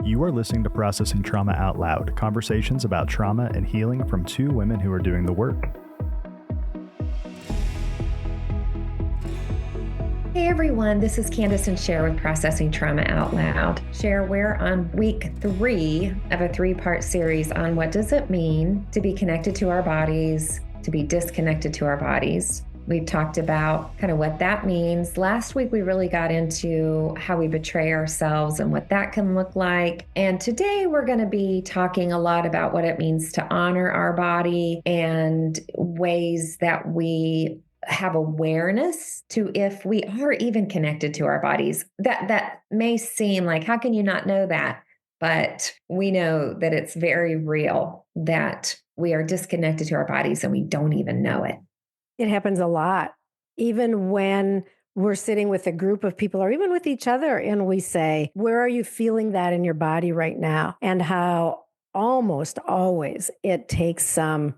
You are listening to Processing Trauma Out Loud, conversations about trauma and healing from two women who are doing the work. Hey everyone, this is Kandace and Sher with Processing Trauma Out Loud. Sher, we're on week 3 of a 3-part series on what does it mean to be connected to our bodies, to be disconnected to our bodies. We've talked about kind of what that means. Last week, we really got into how we betray ourselves and what that can look like. And today we're going to be talking a lot about what it means to honor our body and ways that we have awareness to if we are even connected to our bodies. That may seem like, how can you not know that? But we know that it's very real that we are disconnected to our bodies and we don't even know it. It happens a lot, even when we're sitting with a group of people or even with each other and we say, where are you feeling that in your body right now? And how almost always it takes some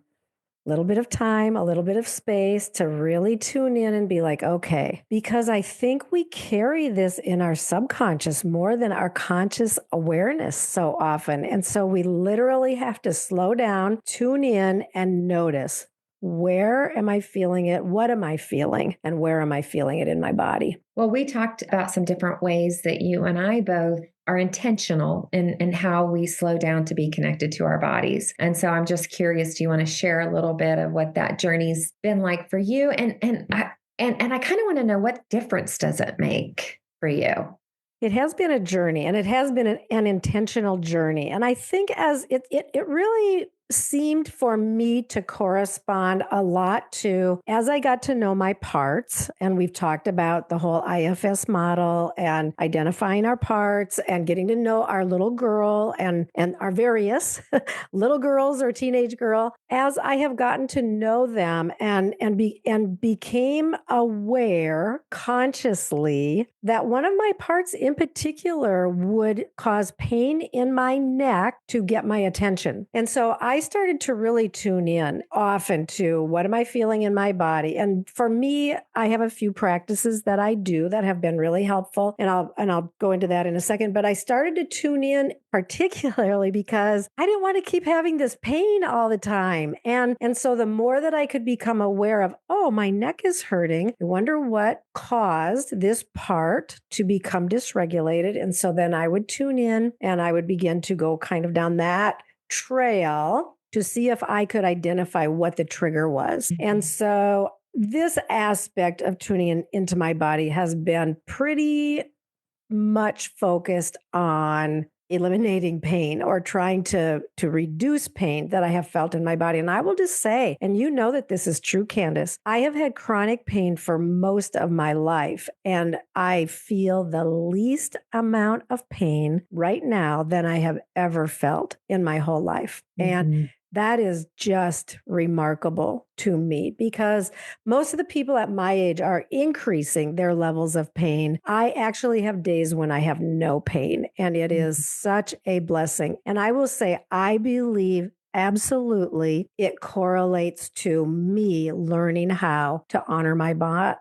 little bit of time, a little bit of space to really tune in and be like, okay, because I think we carry this in our subconscious more than our conscious awareness so often. And so we literally have to slow down, tune in and notice. Where am I feeling it? What am I feeling? And where am I feeling it in my body? Well, we talked about some different ways that you and I both are intentional in how we slow down to be connected to our bodies. And so I'm just curious, do you want to share a little bit of what that journey's been like for you? And I kind of want to know, what difference does it make for you? It has been a journey, and it has been an intentional journey. And I think as it really seemed for me to correspond a lot to, as I got to know my parts, and we've talked about the whole IFS model and identifying our parts and getting to know our little girl and our various little girls or teenage girl, as I have gotten to know them and became aware consciously that one of my parts in particular would cause pain in my neck to get my attention. And so I started to really tune in often to what am I feeling in my body. And for me, I have a few practices that I do that have been really helpful. And I'll go into that in a second. But I started to tune in particularly because I didn't want to keep having this pain all the time. And so the more that I could become aware of, oh, my neck is hurting. I wonder what caused this part to become dysregulated. And so then I would tune in and I would begin to go kind of down that trail to see if I could identify what the trigger was. Mm-hmm. And so this aspect of tuning into my body has been pretty much focused on eliminating pain or trying to reduce pain that I have felt in my body. And I will just say, and you know that this is true, Kandace, I have had chronic pain for most of my life, and I feel the least amount of pain right now than I have ever felt in my whole life. Mm-hmm. And that is just remarkable to me because most of the people at my age are increasing their levels of pain. I actually have days when I have no pain, and it is such a blessing. And I will say, I believe absolutely it correlates to me learning how to honor my body.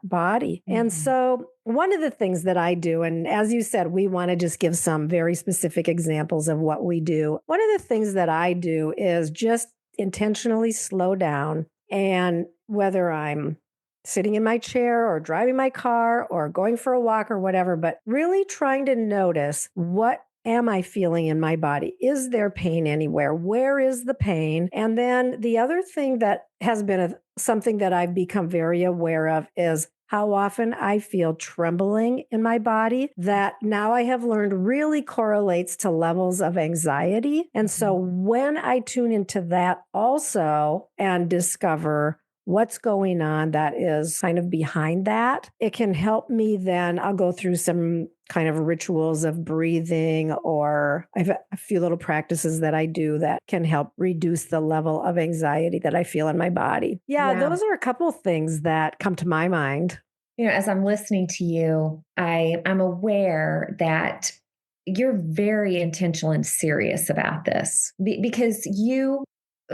Mm-hmm. And so one of the things that I do, and as you said, we want to just give some very specific examples of what we do. One of the things that I do is just intentionally slow down. And whether I'm sitting in my chair or driving my car or going for a walk or whatever, but really trying to notice, what am I feeling in my body? Is there pain anywhere? Where is the pain? And then the other thing that has been something that I've become very aware of is how often I feel trembling in my body that now I have learned really correlates to levels of anxiety. And so when I tune into that also and discover what's going on that is kind of behind that, it can help me then. I'll go through some kind of rituals of breathing, or I have a few little practices that I do that can help reduce the level of anxiety that I feel in my body. Yeah. Those are a couple of things that come to my mind. You know, as I'm listening to you, I'm aware that you're very intentional and serious about this because you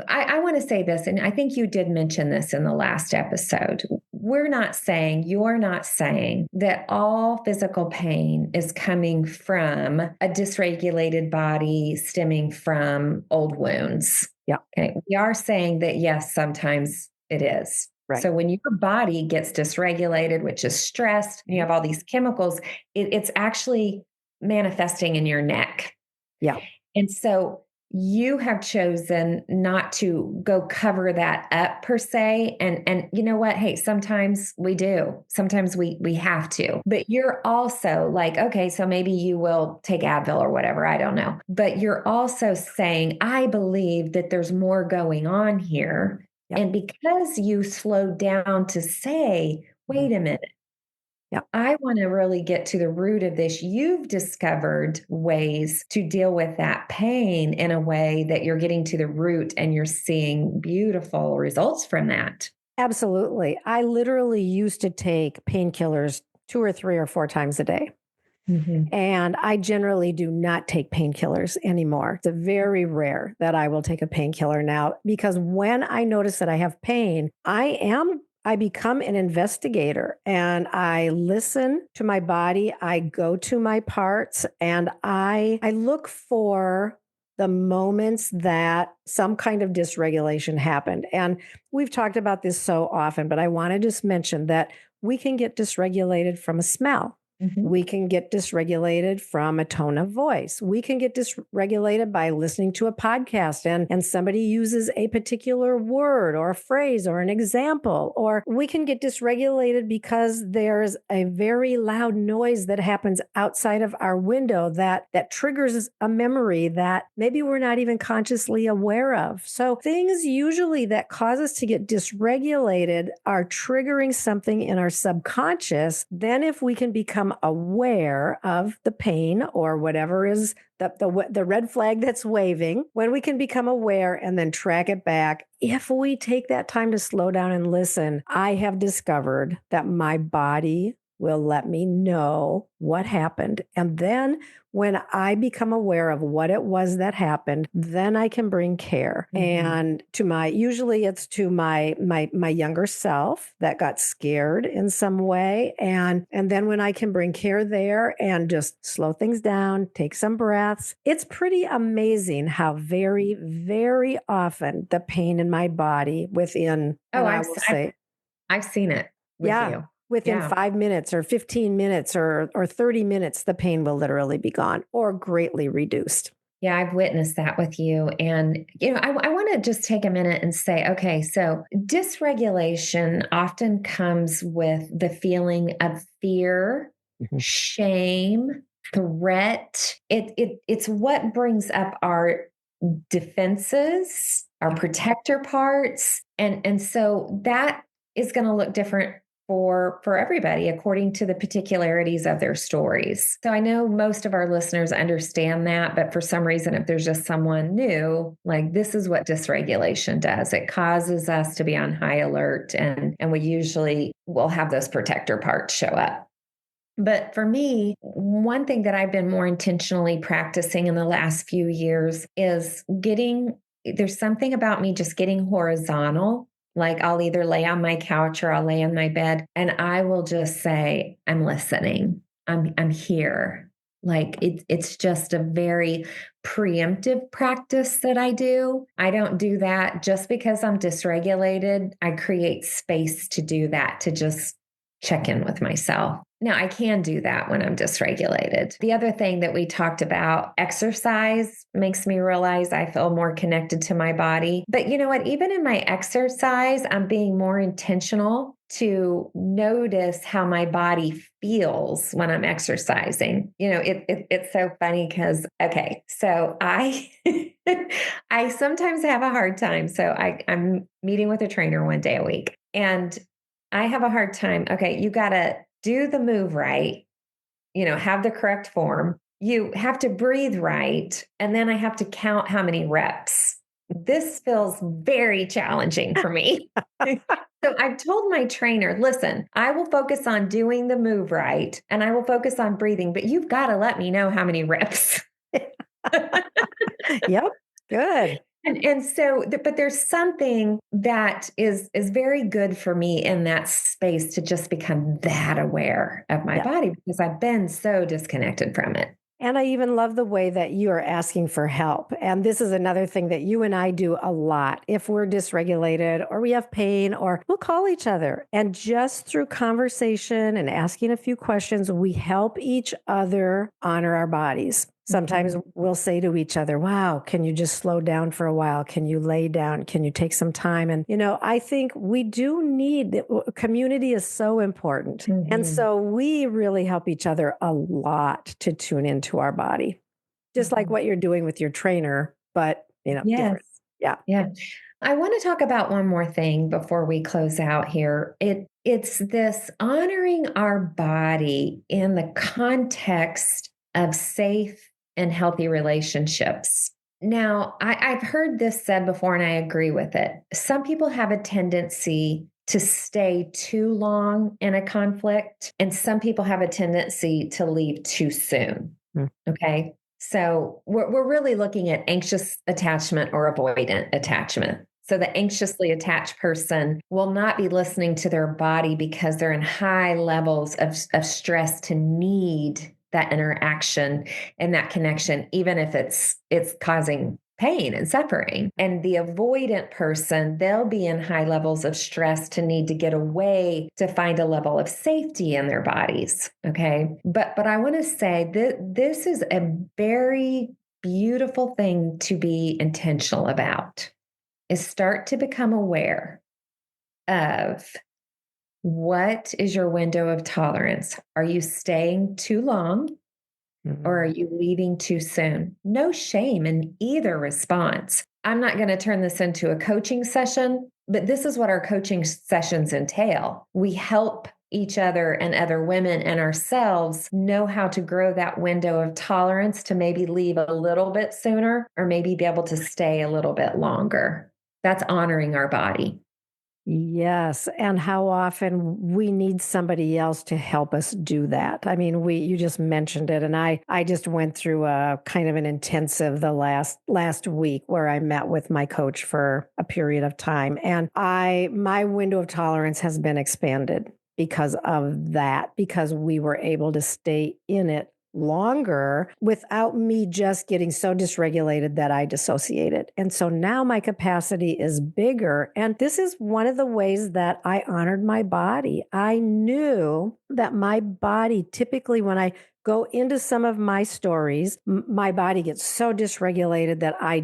I want to say this, and I think you did mention this in the last episode. You're not saying that all physical pain is coming from a dysregulated body stemming from old wounds. Yeah. Okay. We are saying that, yes, sometimes it is. Right. So when your body gets dysregulated, which is stressed, and you have all these chemicals, it's actually manifesting in your neck. Yeah. And so you have chosen not to go cover that up per se. And you know what? Hey, sometimes we do. Sometimes we have to. But you're also like, okay, so maybe you will take Advil or whatever. I don't know. But you're also saying, I believe that there's more going on here. Yep. And because you slowed down to say, wait a minute, I want to really get to the root of this. You've discovered ways to deal with that pain in a way that you're getting to the root and you're seeing beautiful results from that. Absolutely. I literally used to take painkillers 2 or 3 or 4 times a day. Mm-hmm. And I generally do not take painkillers anymore. It's very rare that I will take a painkiller now, because when I notice that I have pain, I become an investigator and I listen to my body. I go to my parts and I look for the moments that some kind of dysregulation happened. And we've talked about this so often, but I want to just mention that we can get dysregulated from a smell. Mm-hmm. We can get dysregulated from a tone of voice. We can get dysregulated by listening to a podcast and somebody uses a particular word or a phrase or an example. Or we can get dysregulated because there's a very loud noise that happens outside of our window that triggers a memory that maybe we're not even consciously aware of. So things usually that cause us to get dysregulated are triggering something in our subconscious. Then if we can become aware of the pain or whatever is the red flag that's waving, when we can become aware and then track it back, if we take that time to slow down and listen, I have discovered that my body will let me know what happened. And then when I become aware of what it was that happened, then I can bring care. Mm-hmm. And usually it's to my younger self that got scared in some way. And then when I can bring care there and just slow things down, take some breaths, it's pretty amazing how very, very often the pain in my body I've seen it with you. Within 5 minutes or 15 minutes or 30 minutes, the pain will literally be gone or greatly reduced. Yeah, I've witnessed that with you. And, I want to just take a minute and say, okay, so dysregulation often comes with the feeling of fear, mm-hmm. shame, threat. It's what brings up our defenses, our protector parts. And so that is going to look different for everybody according to the particularities of their stories. So I know most of our listeners understand that, but for some reason, if there's just someone new, like this is what dysregulation does. It causes us to be on high alert and we usually will have those protector parts show up. But for me, one thing that I've been more intentionally practicing in the last few years is there's something about me just getting horizontal. Like I'll either lay on my couch or I'll lay on my bed and I will just say, I'm listening. I'm here. Like it's just a very preemptive practice that I do. I don't do that just because I'm dysregulated. I create space to do that, to just check in with myself. Now, I can do that when I'm dysregulated. The other thing that we talked about, exercise makes me realize I feel more connected to my body. But you know what? Even in my exercise, I'm being more intentional to notice how my body feels when I'm exercising. It's so funny because, okay, so I sometimes have a hard time. So I'm meeting with a trainer one day a week and I have a hard time. Okay, you got to do the move right, have the correct form. You have to breathe right. And then I have to count how many reps. This feels very challenging for me. So I've told my trainer, listen, I will focus on doing the move right and I will focus on breathing, but you've got to let me know how many reps. Yep. Good. And so, but there's something that is very good for me in that space to just become that aware of my Yeah. body because I've been so disconnected from it. And I even love the way that you are asking for help. And this is another thing that you and I do a lot. If we're dysregulated or we have pain, or we'll call each other. And just through conversation and asking a few questions, we help each other honor our bodies. Sometimes we'll say to each other, wow, can you just slow down for a while? Can you lay down? Can you take some time? And, I think we do need community is so important. And so we really help each other a lot to tune into our body, just like what you're doing with your trainer, but, Yes. different. Yeah. Yeah. I want to talk about one more thing before we close out here. It's this honoring our body in the context of safe and healthy relationships. Now, I've heard this said before and I agree with it. Some people have a tendency to stay too long in a conflict, and some people have a tendency to leave too soon. Okay. So we're really looking at anxious attachment or avoidant attachment. So the anxiously attached person will not be listening to their body because they're in high levels of stress to need that interaction and that connection, even if it's causing pain and suffering. And the avoidant person, they'll be in high levels of stress to need to get away to find a level of safety in their bodies. Okay. But I want to say that this is a very beautiful thing to be intentional about, is start to become aware of what is your window of tolerance. Are you staying too long? Or are you leaving too soon? No shame in either response. I'm not going to turn this into a coaching session, but this is what our coaching sessions entail. We help each other and other women and ourselves know how to grow that window of tolerance to maybe leave a little bit sooner or maybe be able to stay a little bit longer. That's honoring our body. Yes. And how often we need somebody else to help us do that. I mean, you just mentioned it. And I just went through a kind of an intensive the last week where I met with my coach for a period of time. And my window of tolerance has been expanded because of that, because we were able to stay in it longer without me just getting so dysregulated that I dissociated. And so now my capacity is bigger. And this is one of the ways that I honored my body. I knew that my body, typically when I go into some of my stories, my body gets so dysregulated that I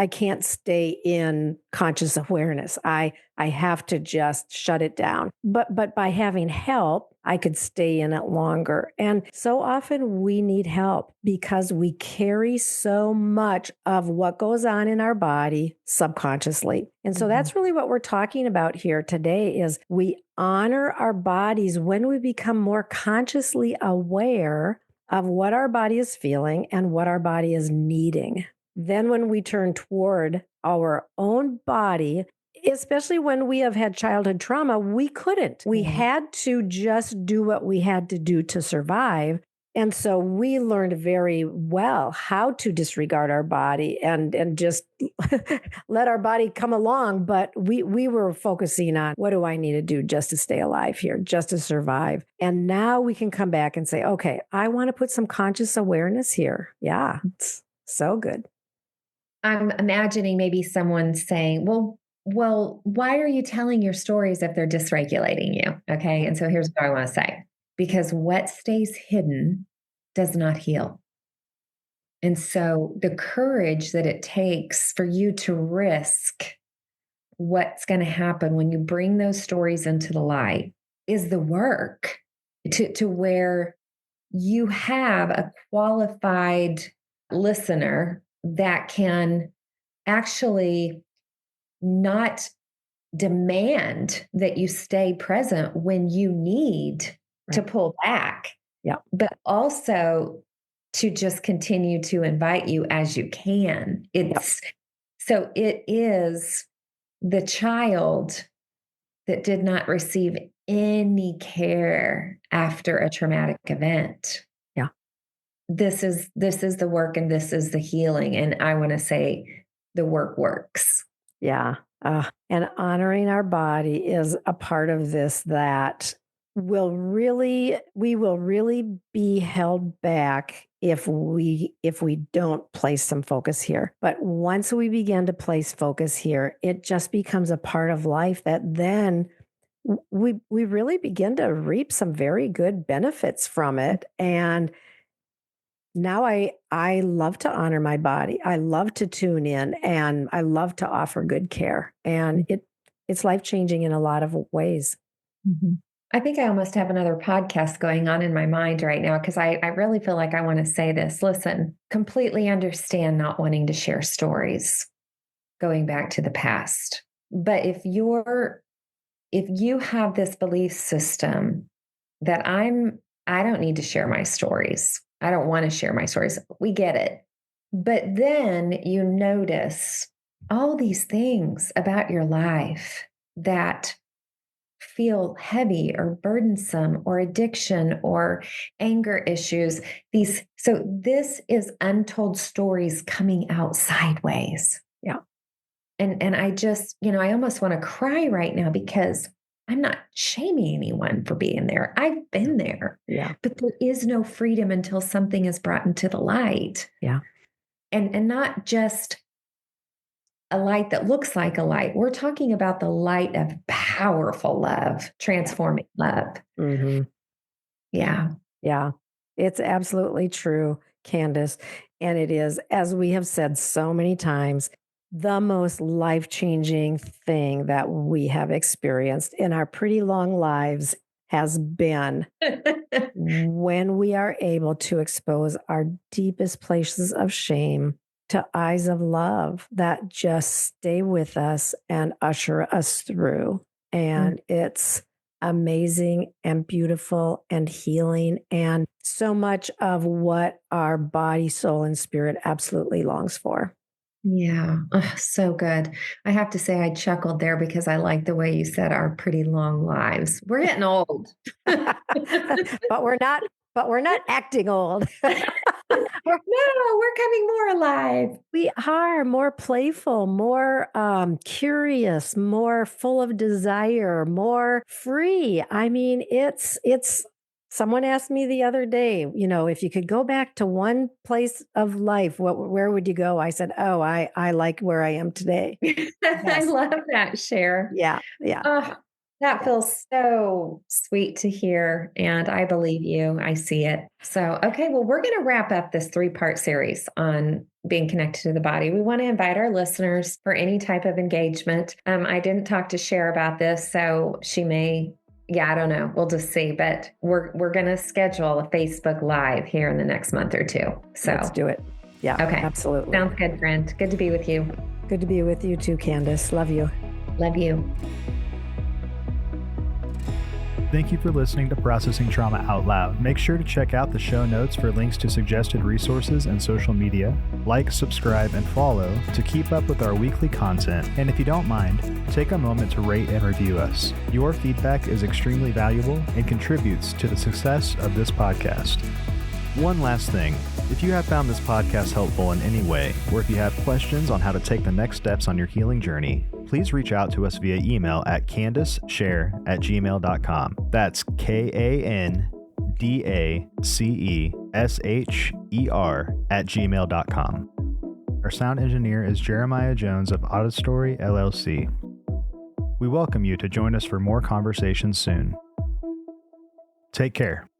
can't stay in conscious awareness. I have to just shut it down. But by having help, I could stay in it longer. And so often we need help because we carry so much of what goes on in our body subconsciously. And so that's really what we're talking about here today is we honor our bodies when we become more consciously aware of what our body is feeling and what our body is needing. Then when we turn toward our own body, especially when we have had childhood trauma, we couldn't. We had to just do what we had to do to survive. And so we learned very well how to disregard our body and just let our body come along. But we were focusing on what do I need to do just to stay alive here, just to survive. And now we can come back and say, okay, I want to put some conscious awareness here. Yeah, it's so good. I'm imagining maybe someone saying, well, why are you telling your stories if they're dysregulating you? Okay. And so here's what I want to say, because what stays hidden does not heal. And so the courage that it takes for you to risk what's going to happen when you bring those stories into the light is the work to where you have a qualified listener that can actually not demand that you stay present when you need to pull back. Yeah. But also to just continue to invite you as you can. So it is the child that did not receive any care after a traumatic event. Yeah. This is the work and this is the healing. And I want to say the work works. Yeah. And honoring our body is a part of this that we will really be held back if we don't place some focus here. But once we begin to place focus here, it just becomes a part of life that then we really begin to reap some very good benefits from it. And now I love to honor my body. I love to tune in, and I love to offer good care. And it's life-changing in a lot of ways. Mm-hmm. I think I almost have another podcast going on in my mind right now because I really feel like I want to say this. Listen, completely understand not wanting to share stories going back to the past. But if you have this belief system that I don't need to share my stories. I don't want to share my stories. We get it. But then you notice all these things about your life that feel heavy or burdensome or addiction or anger issues. So this is untold stories coming out sideways. Yeah. And I just, I almost want to cry right now because I'm not shaming anyone for being there. I've been there. Yeah. But there is no freedom until something is brought into the light. Yeah. And not just a light that looks like a light. We're talking about the light of powerful love, transforming love. Mm-hmm. Yeah. Yeah. It's absolutely true, Kandace. And it is, as we have said so many times, the most life-changing thing that we have experienced in our pretty long lives has been when we are able to expose our deepest places of shame to eyes of love that just stay with us and usher us through. And it's amazing and beautiful and healing and so much of what our body, soul, and spirit absolutely longs for. Yeah. Oh, so good. I have to say I chuckled there because I like the way you said our pretty long lives. We're getting old. but we're not acting old. No, we're coming more alive. We are more playful, more curious, more full of desire, more free. I mean, it's someone asked me the other day, if you could go back to one place of life, where would you go? I said, oh, I like where I am today. Yes. I Yes. love that, Sher. Yeah. Yeah. Oh, that feels so sweet to hear. And I believe you. I see it. So, okay, well, we're going to wrap up this 3-part series on being connected to the body. We want to invite our listeners for any type of engagement. I didn't talk to Sher about this, so she may. Yeah, I don't know. We'll just see. But we're going to schedule a Facebook Live here in the next month or two. So let's do it. Yeah, okay. Absolutely. Sounds good, friend. Good to be with you. Good to be with you too, Kandace. Love you. Love you. Thank you for listening to Processing Trauma Out Loud. Make sure to check out the show notes for links to suggested resources and social media. Like, subscribe, and follow to keep up with our weekly content. And if you don't mind, take a moment to rate and review us. Your feedback is extremely valuable and contributes to the success of this podcast. One last thing. If you have found this podcast helpful in any way, or if you have questions on how to take the next steps on your healing journey, please reach out to us via email at KandaceSher@gmail.com. That's KandaceSher@gmail.com. Our sound engineer is Jeremiah Jones of Auditory LLC. We welcome you to join us for more conversations soon. Take care.